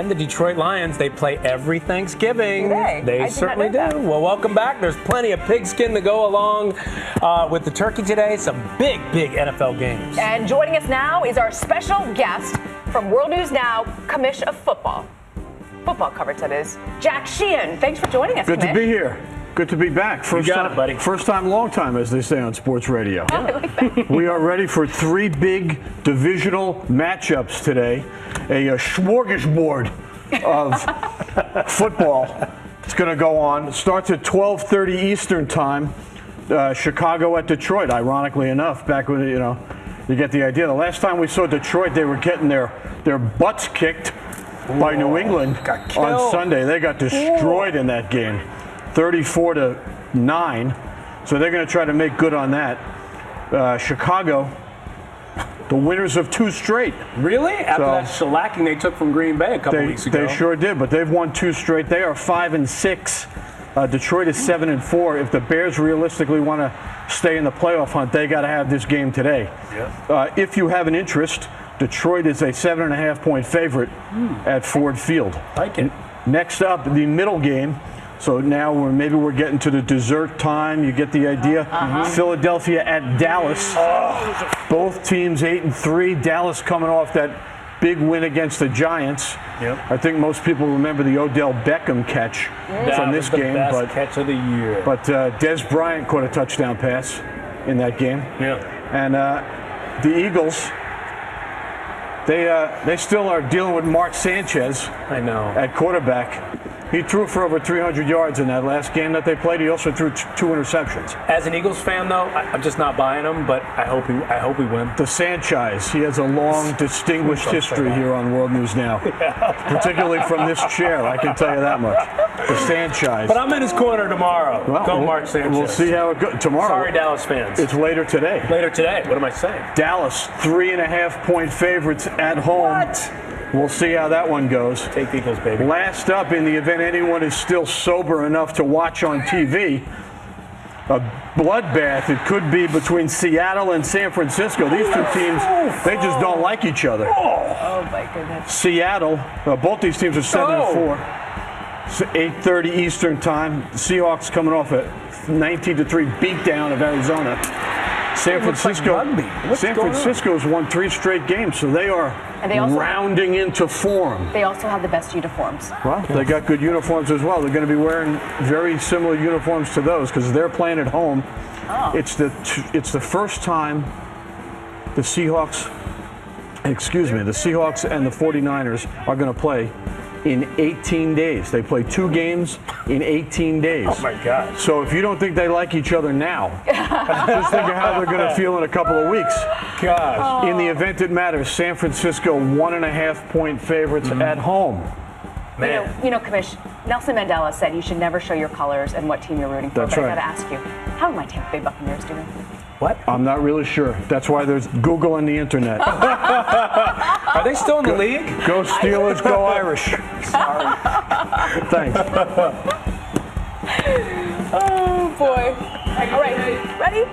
And the Detroit Lions, they play every Thanksgiving. Do they? They I did certainly do. not know that. Well, welcome back. There's plenty of pigskin to go along with the turkey today. Some big NFL games. And joining us now is our special guest from World News Now, Commish of Football coverage, that is, Jack Sheahan. Thanks for joining us, Good Commish. to be here. Good to be back. You got it, buddy. First time, long time, as they say on sports radio. Oh, I like that. We are ready for 3 big divisional matchups today. A smorgasbord of football. It's going to go on. It starts at 12:30 Eastern time. Chicago at Detroit. Ironically enough, back when you get the idea. The last time we saw Detroit, they were getting their butts kicked by New England on Sunday. They got destroyed in that game, 34-9. So they're going to try to make good on that. Chicago, the winners of 2 straight. Really? After that shellacking they took from Green Bay a couple weeks ago. They sure did, but they've won 2 straight. They are 5-6. Detroit is 7-4. If the Bears realistically want to stay in the playoff hunt, they got to have this game today. Yeah. If you have an interest, Detroit is a 7.5-point favorite at Ford Field. Like it. Next up, the middle game. So now we're getting to the dessert time. You get the idea. Philadelphia at Dallas. Both teams 8-3. Dallas coming off that big win against the Giants. Yep. I think most people remember the Odell Beckham catch from this game. That was the best catch of the year. But Des Bryant caught a touchdown pass in that game. Yeah. And the Eagles, they still are dealing with Mark Sanchez. I know. At quarterback. He threw for over 300 yards in that last game that they played. He also threw 2 interceptions. As an Eagles fan, though, I'm just not buying him. But I hope we win. The Sanchez, he has a long, distinguished history here on World News Now, particularly from this chair. I can tell you that much. The Sanchez. But I'm in his corner tomorrow. Go Mark Sanchez. We'll see how it goes tomorrow. Sorry, Dallas fans. It's later today. Later today. What am I saying? Dallas, 3.5-point favorites at home. What? We'll see how that one goes. Take the Eagles, baby. Last up, in the event anyone is still sober enough to watch on TV, a bloodbath it could be between Seattle and San Francisco. These 2 teams, they just don't like each other. Oh, my goodness. Seattle, both these teams are 7-4. 8:30 Eastern time. Seahawks coming off a 19-3 beatdown of Arizona. San Francisco's won 3 straight games, so they are rounding into form. They also have the best uniforms. Well, they got good uniforms as well. They're going to be wearing very similar uniforms to those because they're playing at home. Oh. It's the first time the Seahawks and the 49ers are going to play in 18 days. They play 2 games in 18 days. Oh, my God. So if you don't think they like each other now, just think of how they're going to feel in a couple of weeks. Gosh. In the event it matters, San Francisco 1.5-point favorites at home. Man. You know, Commish, Nelson Mandela said you should never show your colors and what team you're rooting for. That's but right. I got to ask you, how are my Tampa Bay Buccaneers doing? What? I'm not really sure. That's why there's Google and the internet. Are they still in the league? Go Steelers, go Irish. Sorry. Thanks. Oh, boy. All right, ready?